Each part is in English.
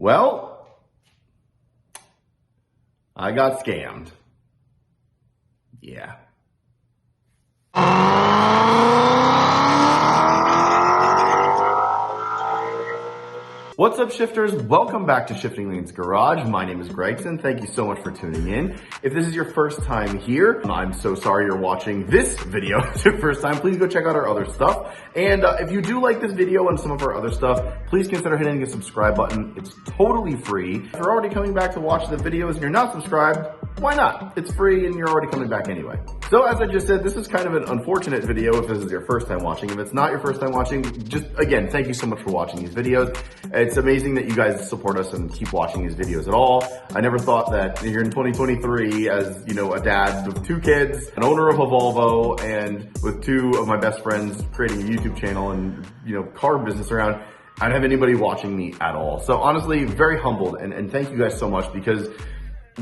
Well, I got scammed. Yeah. What's up, shifters? Welcome back to Shifting Lanes Garage. My name is Gregson. Thank you so much for tuning in. If this is your first time here, I'm so sorry you're watching this video. It's your first time. Please go check out our other stuff. And if you do like this video and some of our other stuff, please consider hitting the subscribe button. It's totally free. If you're already coming back to watch the videos and you're not subscribed, why not? It's free and you're already coming back anyway. So as I just said, this is kind of an unfortunate video if this is your first time watching. If it's not your first time watching, just again, thank you so much for watching these videos. It's amazing that you guys support us and keep watching these videos at all. I never thought that here in 2023, as you know, a dad with 2 kids, an owner of a Volvo, and with 2 of my best friends creating a YouTube channel and, you know, car business around, I don't have anybody watching me at all. So honestly, very humbled and thank you guys so much, because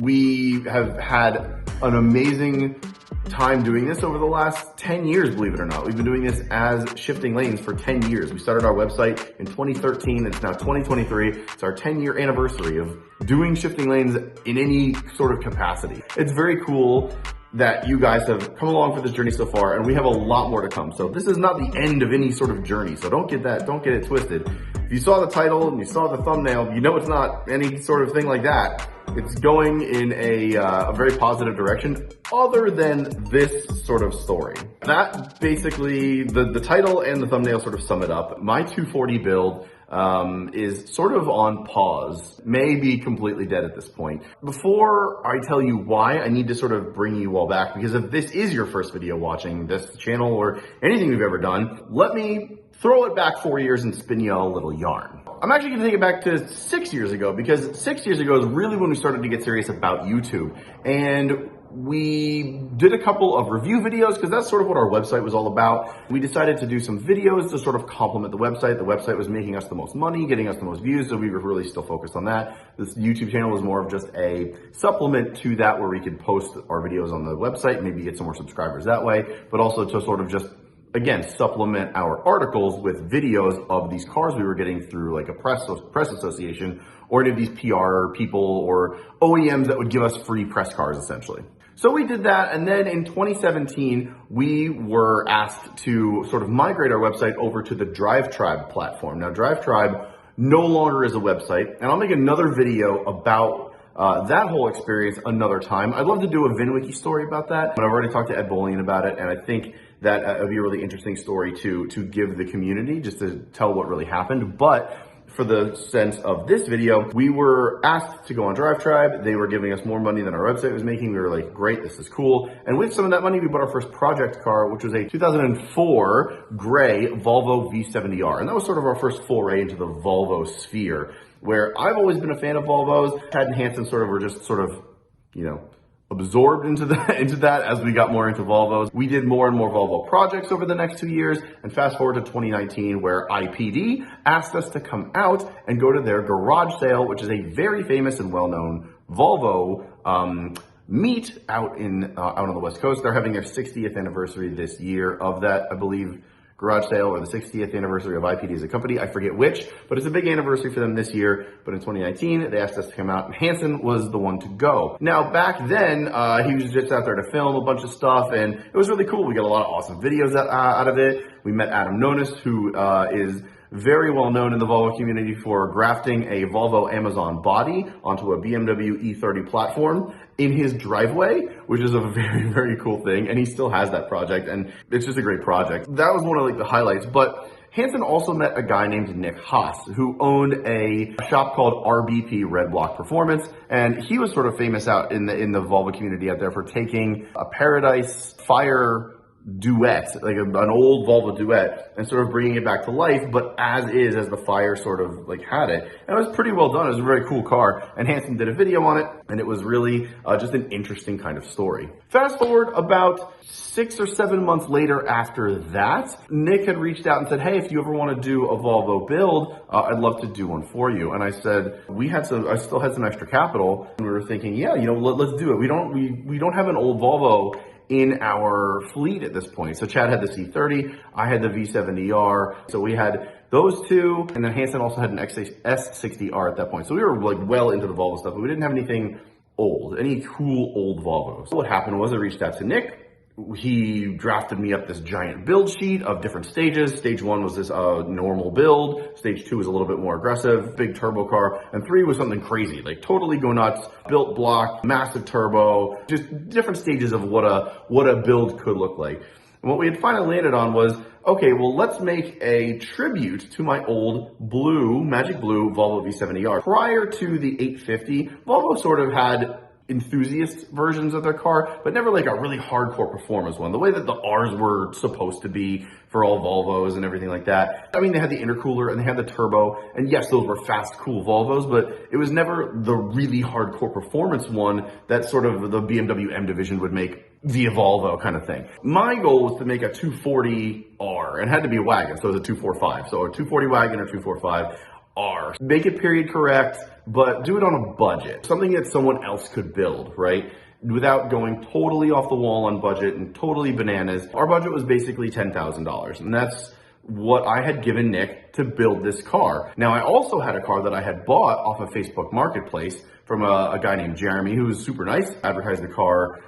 we have had an amazing time doing this over the last 10 years, believe it or not. We've been doing this as Shifting Lanes for 10 years. We started our website in 2013. It's now 2023. It's our 10-year anniversary of doing Shifting Lanes in any sort of capacity. It's very cool that you guys have come along for this journey so far, and we have a lot more to come. So this is not the end of any sort of journey. So don't get it twisted. If you saw the title and you saw the thumbnail, you know it's not any sort of thing like that. It's going in a very positive direction, other than this sort of story. That basically, the title and the thumbnail sort of sum it up. My 240 build is sort of on pause, may be completely dead at this point. Before I tell you why, I need to sort of bring you all back, because if this is your first video watching this channel or anything we've ever done, let me throw it back 4 years and spin you a little yarn. I'm actually gonna take it back to 6 years ago, because 6 years ago is really when we started to get serious about YouTube. And we did a couple of review videos, because that's sort of what our website was all about. We decided to do some videos to sort of complement the website. The website was making us the most money, getting us the most views, so we were really still focused on that. This YouTube channel was more of just a supplement to that, where we could post our videos on the website, maybe get some more subscribers that way, but also to sort of just, again, supplement our articles with videos of these cars we were getting through like a press association, or any of these PR people or OEMs that would give us free press cars, essentially. So we did that, and then in 2017, we were asked to sort of migrate our website over to the DriveTribe platform. Now, DriveTribe no longer is a website, and I'll make another video about that whole experience another time. I'd love to do a VinWiki story about that, but I've already talked to Ed Bolian about it, and I think that it would be a really interesting story to give the community, just to tell what really happened. But for the sense of this video, we were asked to go on DriveTribe. They were giving us more money than our website was making. We were like, great, this is cool. And with some of that money, we bought our first project car, which was a 2004 gray Volvo V70R. And that was sort of our first foray into the Volvo sphere, where I've always been a fan of Volvos. Chad and Hanson were just sort of, you know, absorbed into that as we got more into Volvos. We did more and more Volvo projects over the next 2 years, and fast forward to 2019, where IPD asked us to come out and go to their garage sale, which is a very famous and well-known Volvo meet out on the West Coast. They're having their 60th anniversary this year of that, I believe, garage sale, or the 60th anniversary of IPD as a company. I forget which, but it's a big anniversary for them this year. But in 2019, they asked us to come out, and Hanson was the one to go. Now, back then, he was just out there to film a bunch of stuff, and it was really cool. We got a lot of awesome videos out of it. We met Adam Nonis, who is very well known in the Volvo community for grafting a Volvo Amazon body onto a BMW E30 platform in his driveway, which is a very, very cool thing. And he still has that project, and it's just a great project. That was one of like the highlights. But Hanson also met a guy named Nick Haas, who owned a shop called RBP Red Block Performance. And he was sort of famous out in the Volvo community out there for taking a Paradise Fire Duet, like an old Volvo Duet, and sort of bringing it back to life, but as the Fire sort of like had it. And it was pretty well done. It was a very cool car, and Hanson did a video on it, and it was really just an interesting kind of story. Fast forward about 6 or 7 months later after that, Nick had reached out and said, hey, if you ever want to do a Volvo build, I'd love to do one for you. And I said, I still had some extra capital, and we were thinking, yeah, you know, let's do it. We don't have an old Volvo in our fleet at this point. So Chad had the C30, I had the V70R. So we had Those two, and then Hansen also had an S60R at that point. So we were like well into the Volvo stuff, but we didn't have anything old, any cool old Volvos. So what happened was I reached out to Nick. He drafted me up this giant build sheet of different stages. Stage 1 was this normal build. Stage 2 was a little bit more aggressive, big turbo car. And 3 was something crazy, like totally go nuts, built block, massive turbo, just different stages of what a build could look like. And what we had finally landed on was, okay, well, let's make a tribute to my old blue, magic blue Volvo V70R. Prior to the 850, Volvo sort of had enthusiast versions of their car, but never like a really hardcore performance one, the way that the R's were supposed to be for all Volvos and everything like that. I mean, they had the intercooler and they had the turbo, and yes, those were fast, cool Volvos, but it was never the really hardcore performance one that sort of the BMW M division would make via Volvo kind of thing. My goal was to make a 240R, and it had to be a wagon, so it was a 245. So a 240 wagon or 245 R. Make it period correct, but do it on a budget. Something that someone else could build, right? Without going totally off the wall on budget and totally bananas. Our budget was basically $10,000, and that's what I had given Nick to build this car. Now, I also had a car that I had bought off of Facebook Marketplace from a guy named Jeremy, who was super nice, advertised the car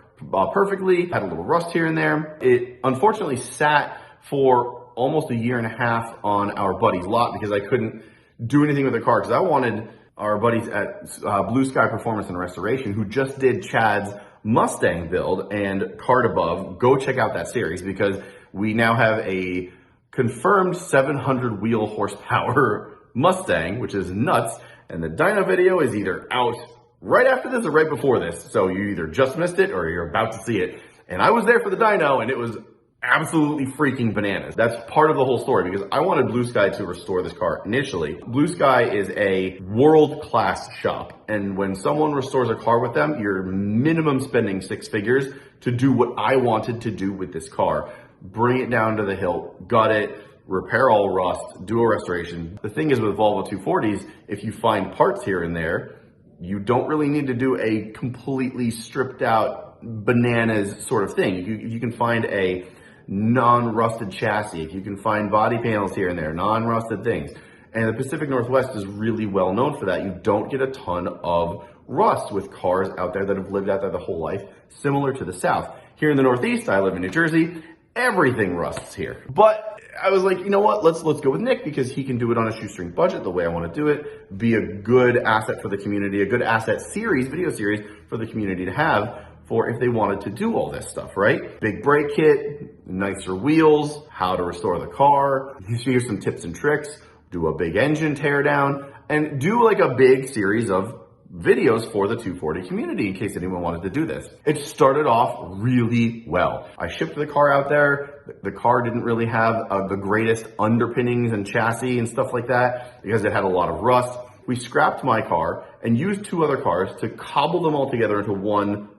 perfectly, had a little rust here and there. It unfortunately sat for almost a year and a half on our buddy's lot because I couldn't do anything with the car because I wanted our buddies at Blue Sky Performance and Restoration, who just did Chad's Mustang build and Cart Above. Go check out that series because we now have a confirmed 700 wheel horsepower Mustang, which is nuts. And the dyno video is either out right after this or right before this. So you either just missed it or you're about to see it. And I was there for the dyno and it was absolutely freaking bananas. That's part of the whole story because I wanted Blue Sky to restore this car initially. Blue Sky is a world-class shop, and when someone restores a car with them, you're minimum spending 6 figures to do what I wanted to do with this car. Bring it down to the hilt, gut it, repair all rust, do a restoration. The thing is with Volvo 240s, if you find parts here and there, you don't really need to do a completely stripped out bananas sort of thing. You can find a non-rusted chassis. You can find body panels here and there, non-rusted things. And the Pacific Northwest is really well known for that. You don't get a ton of rust with cars out there that have lived out there the whole life, similar to the South. Here in the Northeast, I live in New Jersey, everything rusts here. But I was like, you know what, let's go with Nick because he can do it on a shoestring budget the way I want to do it, be a good asset for the community, a good asset series, video series for the community to have for if they wanted to do all this stuff, right? Big brake kit, nicer wheels, how to restore the car, here's some tips and tricks, do a big engine tear down, and do like a big series of videos for the 240 community in case anyone wanted to do this. It started off really well. I shipped the car out there. The car didn't really have the greatest underpinnings and chassis and stuff like that because it had a lot of rust. We scrapped my car and used 2 other cars to cobble them all together into one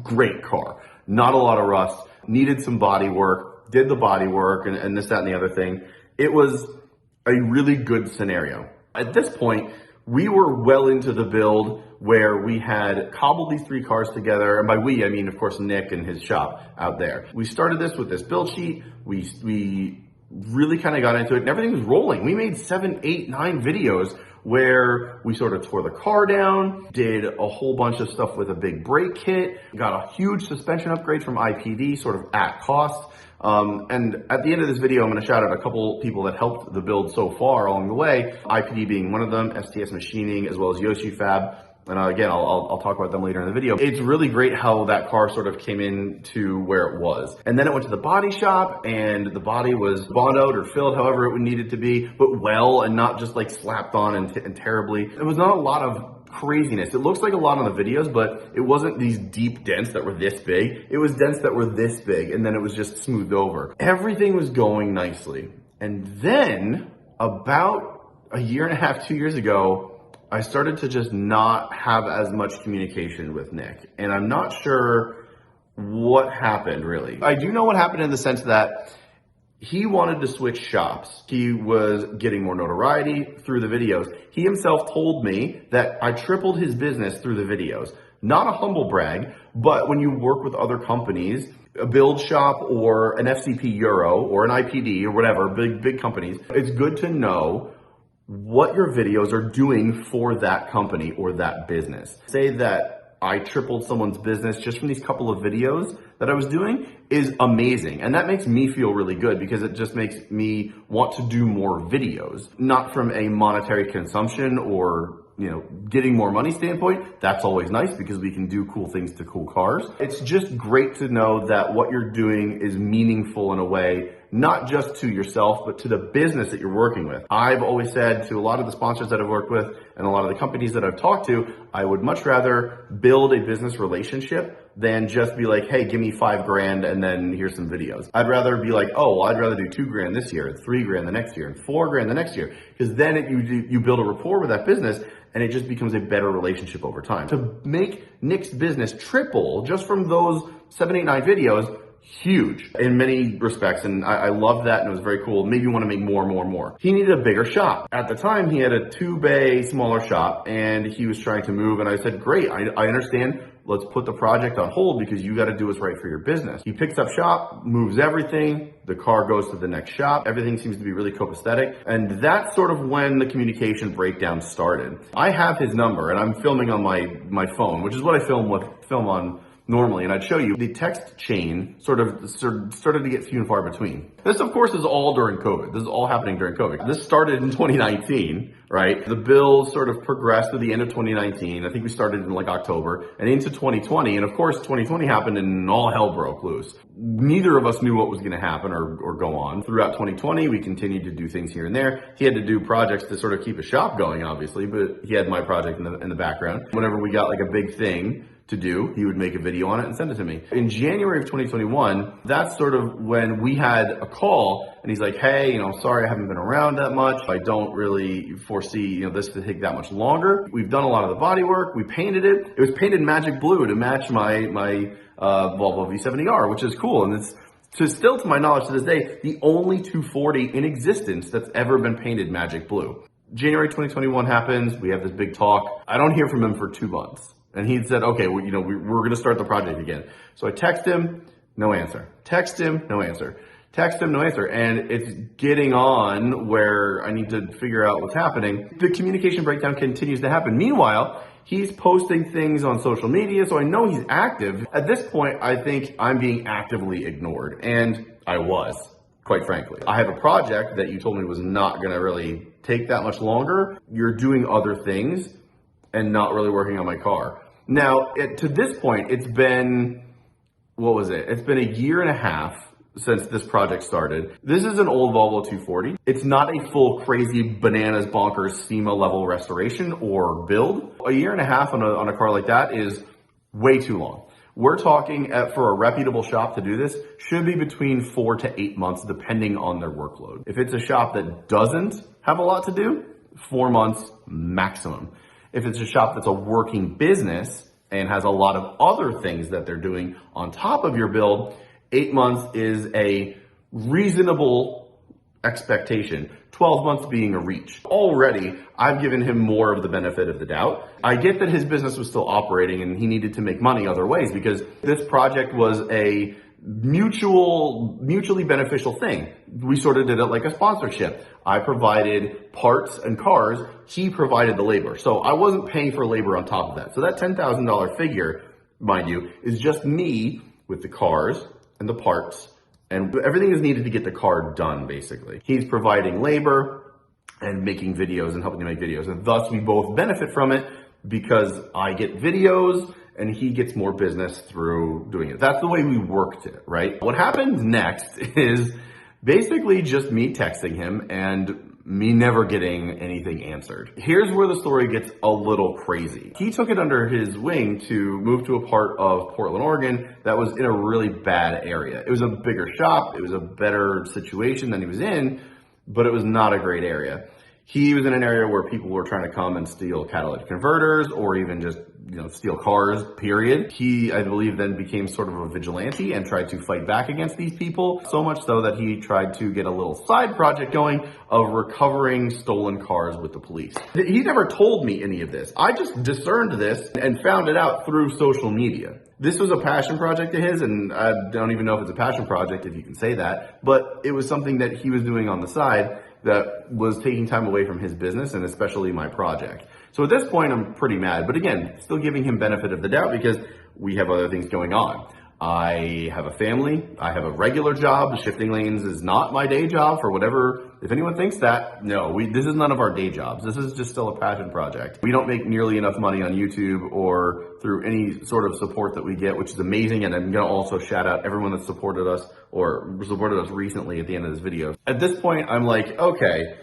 great car. Not a lot of rust, needed some body work, did the body work and this, that, and the other thing. It was a really good scenario. At this point, we were well into the build where we had cobbled these 3 cars together. And by we, I mean, of course, Nick and his shop out there. We started this with this build sheet. We really kind of got into it and everything was rolling. We made 7, 8, 9 videos where we sort of tore the car down, did a whole bunch of stuff with a big brake kit, got a huge suspension upgrade from IPD sort of at cost. And at the end of this video, I'm going to shout out a couple people that helped the build so far along the way, IPD being one of them, STS Machining, as well as Yoshi Fab. And again, I'll talk about them later in the video. It's really great how that car sort of came in to where it was. And then it went to the body shop and the body was bondoed or filled however it needed to be, but well, and not just like slapped on and terribly. It was not a lot of craziness. It looks like a lot on the videos, but it wasn't these deep dents that were this big. It was dents that were this big and then it was just smoothed over. Everything was going nicely. And then about a year and a half, 2 years ago, I started to just not have as much communication with Nick. And I'm not sure what happened really. I do know what happened in the sense that he wanted to switch shops. He was getting more notoriety through the videos. He himself told me that I tripled his business through the videos. Not a humble brag, but when you work with other companies, a build shop or an FCP Euro or an IPD or whatever, big companies, it's good to know what your videos are doing for that company or that business. Say that I tripled someone's business just from these couple of videos that I was doing is amazing. And that makes me feel really good because it just makes me want to do more videos, not from a monetary consumption or getting more money standpoint. That's always nice because we can do cool things to cool cars. It's just great to know that what you're doing is meaningful in a way, not just to yourself, but to the business that you're working with. I've always said to a lot of the sponsors that I've worked with and a lot of the companies that I've talked to, I would much rather build a business relationship than just be like, hey, give me $5,000 and then here's some videos. I'd rather be like, oh, well, I'd rather do $2,000 this year, $3,000 the next year, and $4,000 the next year. Because then you build a rapport with that business and it just becomes a better relationship over time. To make Nick's business triple just from those 7, 8, 9 videos, huge in many respects. And I loved that and it was very cool. Maybe you want to make more. He needed a bigger shop. At the time, he had a 2-bay smaller shop and he was trying to move. And I said, great, I understand. Let's put the project on hold because you got to do what's right for your business. He picks up shop, moves everything. The car goes to the next shop. Everything seems to be really copacetic. And that's sort of when the communication breakdown started. I have his number and I'm filming on my phone, which is what I film on normally, and I'd show you the text chain sort of started to get few and far between. This, of course, is all during COVID. This is all happening during COVID. This started in 2019, right? The bill sort of progressed to the end of 2019. I think we started in like October and into 2020. And of course, 2020 happened and all hell broke loose. Neither of us knew what was going to happen or go on. Throughout 2020, we continued to do things here and there. He had to do projects to sort of keep a shop going, obviously, but he had my project in the background. Whenever we got like a big thing to do, he would make a video on it and send it to me. In January of 2021, that's sort of when we had a call and he's like, hey, sorry, I haven't been around that much. I don't really foresee, this to take that much longer. We've done a lot of the body work. We painted it. It was painted magic blue to match my Volvo V70R, which is cool. And it's still, to my knowledge to this day, the only 240 in existence that's ever been painted magic blue. January 2021 happens. We have this big talk. I don't hear from him for 2 months. And he said, okay, well, we're going to start the project again. So I text him, no answer. Text him, no answer. Text him, no answer. And it's getting on where I need to figure out what's happening. The communication breakdown continues to happen. Meanwhile, he's posting things on social media, so I know he's active. At this point, I think I'm being actively ignored. And I was, quite frankly. I have a project that you told me was not going to really take that much longer. You're doing other things and not really working on my car. Now, to this point, it's been, It's been 1.5 years since this project started. This is an old Volvo 240. It's not a full crazy bananas bonkers SEMA level restoration or build. 1.5 years on a car like that is way too long. We're talking for a reputable shop to do this should be between 4 to 8 months, depending on their workload. If it's a shop that doesn't have a lot to do, 4 months maximum. If it's a shop that's a working business and has a lot of other things that they're doing on top of your build, 8 months is a reasonable expectation. 12 months being a reach. Already, I've given him more of the benefit of the doubt. I get that his business was still operating and he needed to make money other ways because this project was a mutually beneficial thing. We sort of did it like a sponsorship. I provided parts and cars. He provided the labor. So I wasn't paying for labor on top of that. So that $10,000 figure, mind you, is just me with the cars and the parts and everything is needed to get the car done, basically. He's providing labor and making videos and helping to make videos. And thus we both benefit from it because I get videos and he gets more business through doing it. That's the way we worked it, right? What happens next is basically just me texting him and me never getting anything answered. Here's where the story gets a little crazy. He took it under his wing to move to a part of Portland, Oregon that was in a really bad area. It was a bigger shop. It was a better situation than he was in, but it was not a great area. He was in an area where people were trying to come and steal catalytic converters or even just, steal cars, period. He, I believe, then became sort of a vigilante and tried to fight back against these people, so much so that he tried to get a little side project going of recovering stolen cars with the police. He never told me any of this. I just discerned this and found it out through social media. This was a passion project of his, and I don't even know if it's a passion project, if you can say that, but it was something that he was doing on the side that was taking time away from his business and especially my project. So at this point, I'm pretty mad, but again, still giving him benefit of the doubt because we have other things going on. I have a family, I have a regular job. Shifting lanes is not my day job for whatever, if anyone thinks that, no, this is none of our day jobs. This is just still a passion project. We don't make nearly enough money on YouTube or through any sort of support that we get, which is amazing. And I'm gonna also shout out everyone that supported us or supported us recently at the end of this video. At this point, I'm like, okay,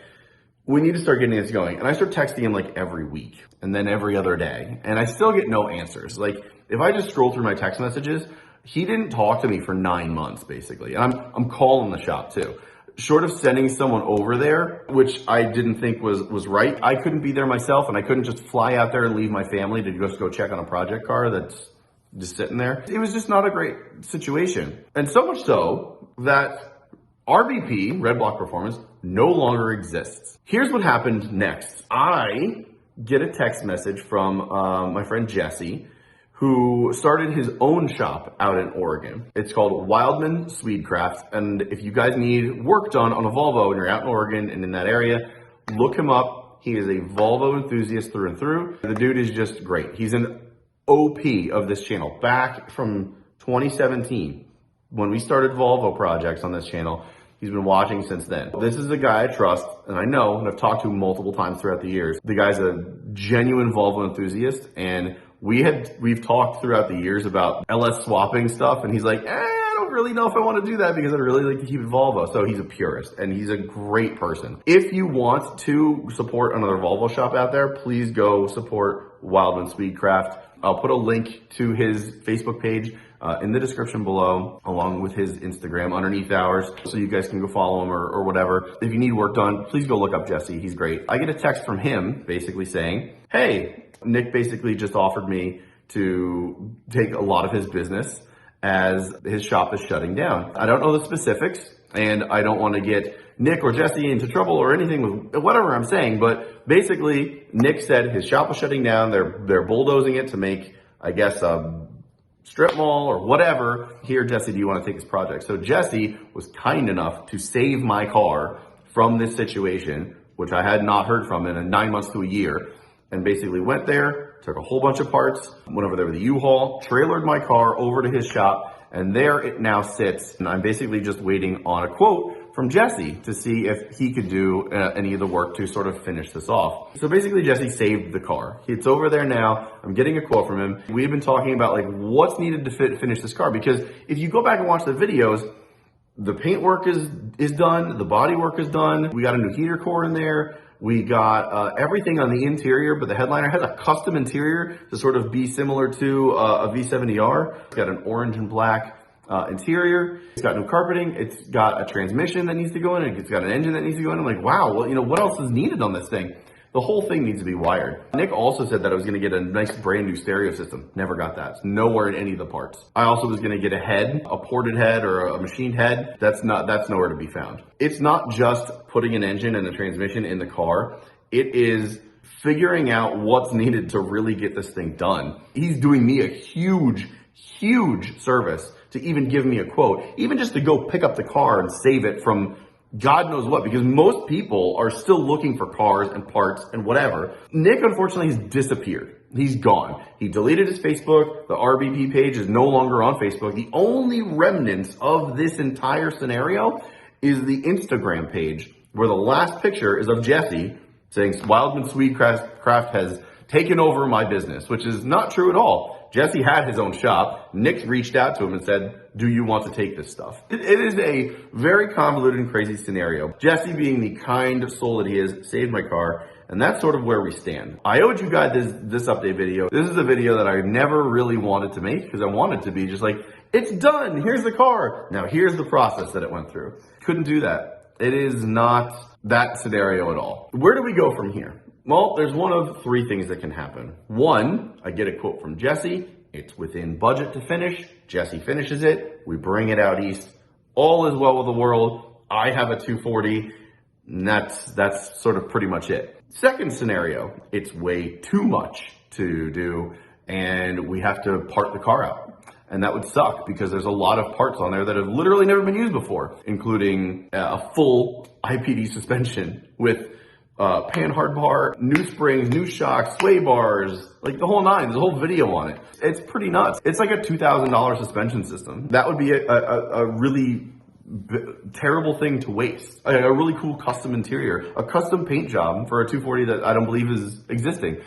we need to start getting this going. And I start texting him like every week and then every other day. And I still get no answers. Like if I just scroll through my text messages, he didn't talk to me for 9 months, basically. And I'm calling the shop too. Short of sending someone over there, which I didn't think was right, I couldn't be there myself and I couldn't just fly out there and leave my family to just go check on a project car that's just sitting there. It was just not a great situation. And so much so that RBP, Red Block Performance, no longer exists. Here's what happened next. I get a text message from my friend Jesse, who started his own shop out in Oregon. It's called Wildman Swedecraft. And if you guys need work done on a Volvo and you're out in Oregon and in that area, look him up. He is a Volvo enthusiast through and through. The dude is just great. He's an OP of this channel. Back from 2017, when we started Volvo projects on this channel, he's been watching since then. This is a guy I trust, and I know, and I've talked to him multiple times throughout the years. The guy's a genuine Volvo enthusiast, and we've talked throughout the years about LS swapping stuff, and he's like, I don't really know if I want to do that because I'd really like to keep it Volvo. So he's a purist, and he's a great person. If you want to support another Volvo shop out there, please go support Wildman Swedecraft. I'll put a link to his Facebook page in the description below, along with his Instagram underneath ours, so you guys can go follow him or whatever. If you need work done, please go look up Jesse. He's great. I get a text from him basically saying, hey, Nick basically just offered me to take a lot of his business as his shop is shutting down. I don't know the specifics, and I don't want to get Nick or Jesse into trouble or anything with whatever I'm saying, but basically Nick said his shop was shutting down. They're bulldozing it to make, I guess, a strip mall or whatever. Here, Jesse, do you want to take this project? So Jesse was kind enough to save my car from this situation, which I had not heard from in 9 months to a year, and basically went there, took a whole bunch of parts, went over there with a U-Haul, trailered my car over to his shop, and there it now sits. And I'm basically just waiting on a quote from Jesse to see if he could do any of the work to sort of finish this off. So basically Jesse saved the car. It's over there now. I'm getting a quote from him. We've been talking about like what's needed to finish this car, because if you go back and watch the videos, the paint work is done, the body work is done. We got a new heater core in there. We got everything on the interior, but the headliner has a custom interior to sort of be similar to a V70R. It's got an orange and black interior. It's got new carpeting. It's got a transmission that needs to go in. It's got an engine that needs to go in. I'm like, wow, well, you know, what else is needed on this thing? The whole thing needs to be wired. Nick also said that I was going to get a nice brand new stereo system. Never got that. It's nowhere in any of the parts. I also was going to get a head, a ported head or a machined head. That's nowhere to be found. It's not just putting an engine and a transmission in the car. It is figuring out what's needed to really get this thing done. He's doing me a huge service to even give me a quote, even just to go pick up the car and save it from God knows what, because most people are still looking for cars and parts and whatever. Nick, unfortunately, has disappeared. He's gone. He deleted his Facebook. The RBP page is no longer on Facebook. The only remnants of this entire scenario is the Instagram page, where the last picture is of Jesse saying Wildman Swedecraft has taken over my business, which is not true at all. Jesse had his own shop. Nick reached out to him and said, do you want to take this stuff? It is a very convoluted and crazy scenario. Jesse, being the kind soul that he is, saved my car, and that's sort of where we stand. I owed you guys this update video. This is a video that I never really wanted to make because I wanted to be just like, it's done, here's the car. Now here's the process that it went through. Couldn't do that. It is not that scenario at all. Where do we go from here? Well, there's one of three things that can happen. One, I get a quote from Jesse. It's within budget to finish. Jesse finishes it. We bring it out east. All is well with the world. I have a 240. And that's sort of pretty much it. Second scenario, it's way too much to do and we have to part the car out. And that would suck because there's a lot of parts on there that have literally never been used before, including a full IPD suspension with pan hard bar, new springs, new shocks, sway bars, like the whole nine. There's a whole video on it. It's pretty nuts. It's like a $2,000 suspension system. That would be a really terrible thing to waste. A really cool custom interior, a custom paint job for a 240 that I don't believe is existing.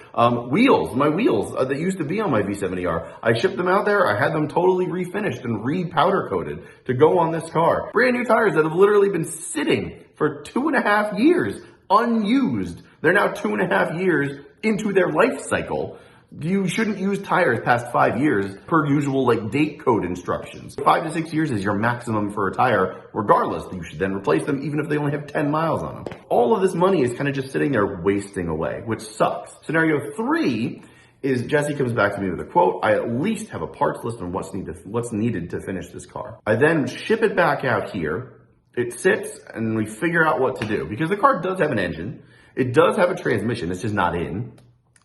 Wheels, my wheels that used to be on my V70R. I shipped them out there. I had them totally refinished and re-powder coated to go on this car. Brand new tires that have literally been sitting for 2.5 years, unused. They're now 2.5 years into their life cycle. You shouldn't use tires past 5 years per usual like date code instructions. 5 to 6 years is your maximum for a tire regardless. You should then replace them even if they only have 10 miles on them. All of this money is kind of just sitting there wasting away, which sucks. Scenario 3 is Jesse comes back to me with a quote. I at least have a parts list on what's needed to finish this car. I then ship it back out here. It sits and we figure out what to do because the car does have an engine. It does have a transmission. It's just not in.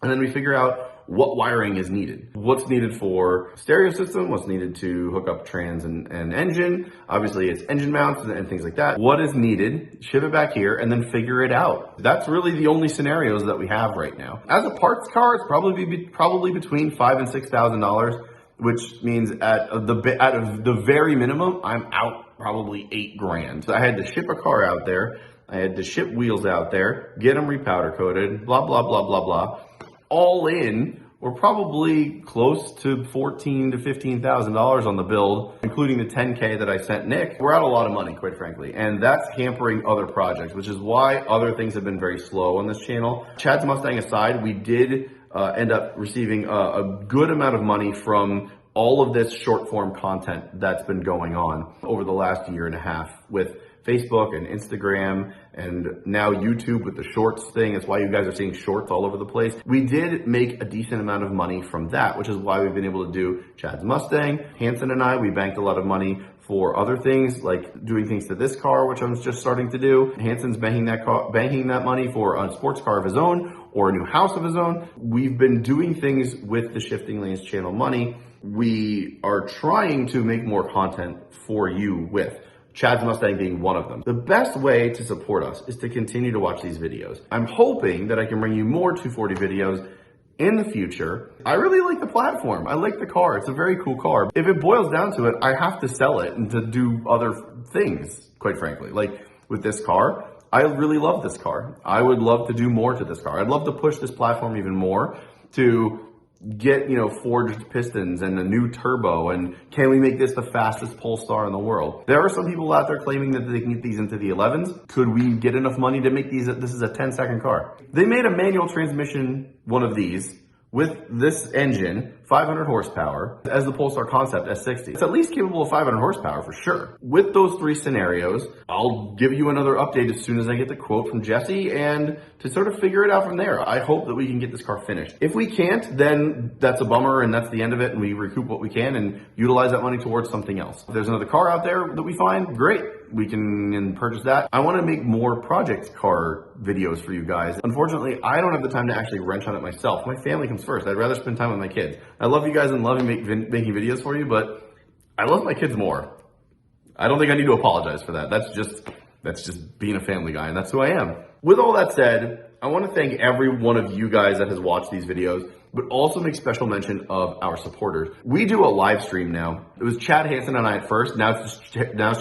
And then we figure out what wiring is needed. What's needed for stereo system, what's needed to hook up trans and engine. Obviously it's engine mounts and things like that. What is needed, ship it back here and then figure it out. That's really the only scenarios that we have right now. As a parts car, it's probably between $5,000 and $6,000, which means at the very minimum, I'm out probably $8,000. So I had to ship a car out there. I had to ship wheels out there, get them repowder coated, blah, blah, blah, blah, blah. All in, we're probably close to $14,000 to $15,000 on the build, including the $10K that I sent Nick. We're out a lot of money, quite frankly, and that's hampering other projects, which is why other things have been very slow on this channel. Chad's Mustang aside, we did end up receiving a good amount of money from all of this short form content that's been going on over the last year and a half with Facebook and Instagram and now YouTube with the shorts thing. That's why you guys are seeing shorts all over the place. We did make a decent amount of money from that, which is why we've been able to do Chad's Mustang. Hanson and I, we banked a lot of money for other things like doing things to this car, which I'm just starting to do. Hanson's banking that money for a sports car of his own or a new house of his own. We've been doing things with the Shifting Lanes channel money. We are trying to make more content for you with Chad's Mustang being one of them. The best way to support us is to continue to watch these videos. I'm hoping that I can bring you more 240 videos in the future. I really like the platform. I like the car. It's a very cool car. If it boils down to it, I have to sell it and to do other things, quite frankly. Like with this car, I really love this car. I would love to do more to this car. I'd love to push this platform even more to get, forged pistons and a new turbo, and can we make this the fastest Polestar in the world? There are some people out there claiming that they can get these into the 11s. Could we get enough money to make these? This is a 10-second car. They made a manual transmission one of these with this engine, 500 horsepower, as the Polestar Concept S60. It's at least capable of 500 horsepower for sure. With those three scenarios, I'll give you another update as soon as I get the quote from Jesse and to sort of figure it out from there. I hope that we can get this car finished. If we can't, then that's a bummer and that's the end of it and we recoup what we can and utilize that money towards something else. If there's another car out there that we find, great. We can purchase that. I want to make more project car videos for you guys. Unfortunately, I don't have the time to actually wrench on it myself. My family comes first. I'd rather spend time with my kids. I love you guys and love making videos for you, but I love my kids more. I don't think I need to apologize for that. That's just being a family guy, and that's who I am. With all that said, I want to thank every one of you guys that has watched these videos, but also make special mention of our supporters. We do a live stream now. It was Chad, Hanson, and I at first. Now it's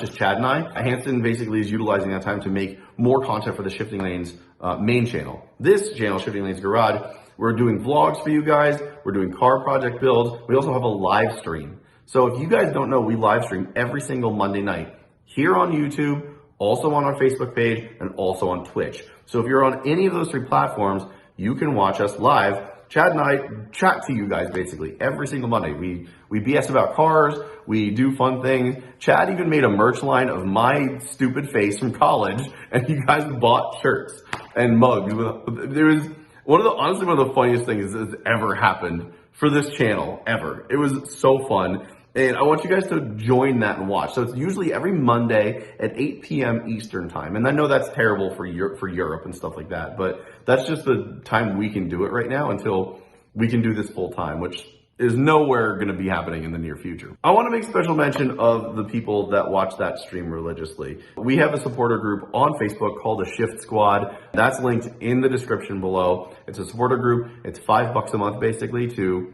just Chad and I. Hanson basically is utilizing that time to make more content for the Shifting Lanes main channel. This channel, Shifting Lanes Garage, we're doing vlogs for you guys. We're doing car project builds. We also have a live stream. So if you guys don't know, we live stream every single Monday night here on YouTube, also on our Facebook page, and also on Twitch. So if you're on any of those three platforms, you can watch us live. Chad and I chat to you guys basically every single Monday. We BS about cars. We do fun things. Chad even made a merch line of my stupid face from college, and you guys bought shirts and mugs. There was honestly one of the funniest things that's ever happened for this channel ever. It was so fun. And I want you guys to join that and watch. So it's usually every Monday at 8 p.m. Eastern time. And I know that's terrible for Europe and stuff like that, but that's just the time we can do it right now until we can do this full time, which is nowhere going to be happening in the near future. I want to make special mention of the people that watch that stream religiously. We have a supporter group on Facebook called the Shift Squad. That's linked in the description below. It's a supporter group. It's $5 a month basically to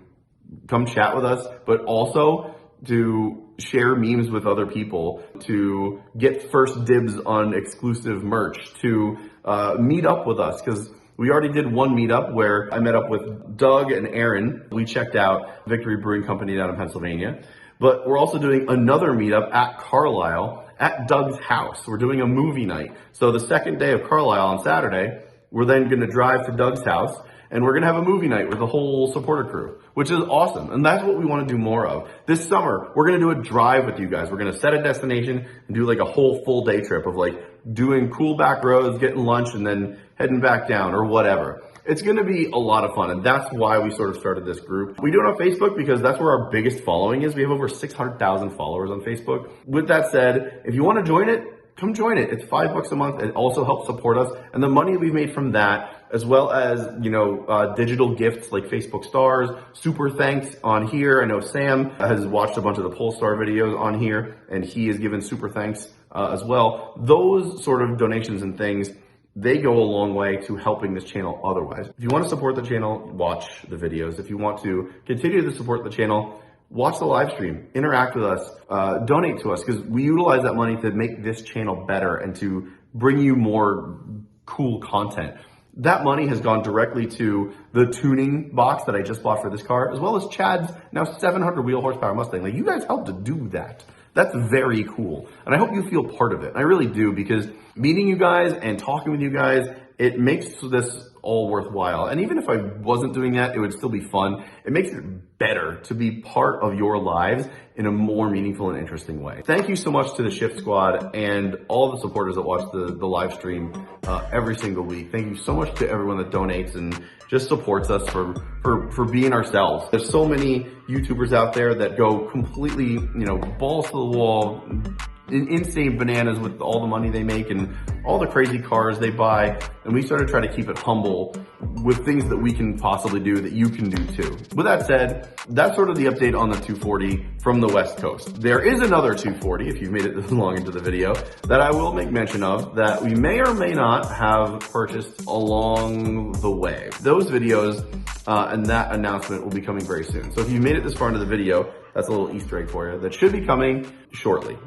come chat with us, but also to share memes with other people, to get first dibs on exclusive merch, to meet up with us, because we already did one meetup where I met up with Doug and Aaron. We checked out Victory Brewing Company down in Pennsylvania. But we're also doing another meetup at Carlisle at Doug's house. We're doing a movie night. So the second day of Carlisle on Saturday, we're then going to drive to Doug's house and we're going to have a movie night with the whole supporter crew, which is awesome. And that's what we want to do more of. This summer, we're going to do a drive with you guys. We're going to set a destination and do like a whole full day trip of like doing cool back roads, getting lunch, and then heading back down or whatever. It's going to be a lot of fun, and that's why we sort of started this group. We do it on Facebook because that's where our biggest following is. We have over 600,000 followers on Facebook. With that said, if you want to join it, come join it. It's $5 a month. It also helps support us, and the money we've made from that, as well as, digital gifts like Facebook stars, super thanks on here. I know Sam has watched a bunch of the Polestar videos on here, and he has given super thanks as well. Those sort of donations and things, they go a long way to helping this channel otherwise. If you want to support the channel, watch the videos. If you want to continue to support the channel, watch the live stream, interact with us, donate to us, because we utilize that money to make this channel better and to bring you more cool content. That money has gone directly to the tuning box that I just bought for this car, as well as Chad's now 700 wheel horsepower Mustang. Like, you guys helped to do that. That's very cool. And I hope you feel part of it. I really do, because meeting you guys and talking with you guys, it makes this all worthwhile. And even if I wasn't doing that, it would still be fun. It makes it better to be part of your lives in a more meaningful and interesting way. Thank you so much to the Shift Squad and all the supporters that watch the live stream every single week. Thank you so much to everyone that donates and just supports us for being ourselves. There's so many YouTubers out there that go completely, balls to the wall, insane bananas with all the money they make and all the crazy cars they buy. And we started trying to keep it humble with things that we can possibly do that you can do too. With that said, that's sort of the update on the 240 from the West Coast. There is another 240, if you've made it this long into the video, that I will make mention of that we may or may not have purchased along the way. Those videos and that announcement will be coming very soon. So if you made it this far into the video, that's a little Easter egg for you. That should be coming shortly.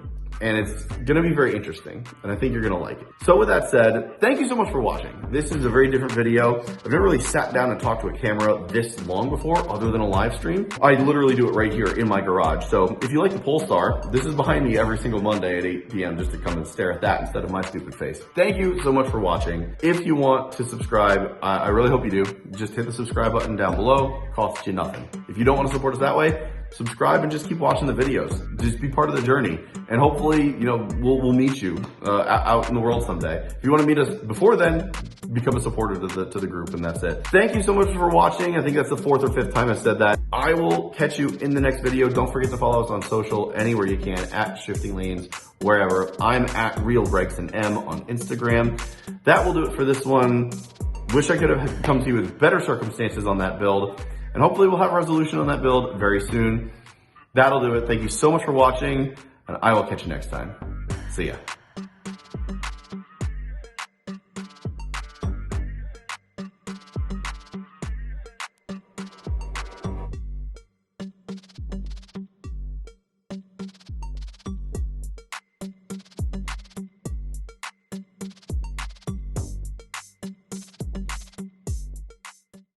And it's going to be very interesting, and I think you're going to like it. So with that said, thank you so much for watching. This is a very different video. I've never really sat down and talked to a camera this long before, other than a live stream. I literally do it right here in my garage. So if you like the Polestar, this is behind me every single Monday at 8 p.m. just to come and stare at that instead of my stupid face. Thank you so much for watching. If you want to subscribe, I really hope you do. Just hit the subscribe button down below. It costs you nothing. If you don't want to support us that way, subscribe and just keep watching the videos. Just be part of the journey. And hopefully, we'll meet you out in the world someday. If you want to meet us before then, become a supporter to the group, and that's it. Thank you so much for watching. I think that's the 4th or 5th time I've said that. I will catch you in the next video. Don't forget to follow us on social anywhere you can, at Shifting Lanes, wherever. I'm at RealGregson on Instagram. That will do it for this one. Wish I could have come to you with better circumstances on that build. And hopefully we'll have a resolution on that build very soon. That'll do it. Thank you so much for watching, and I will catch you next time. See ya.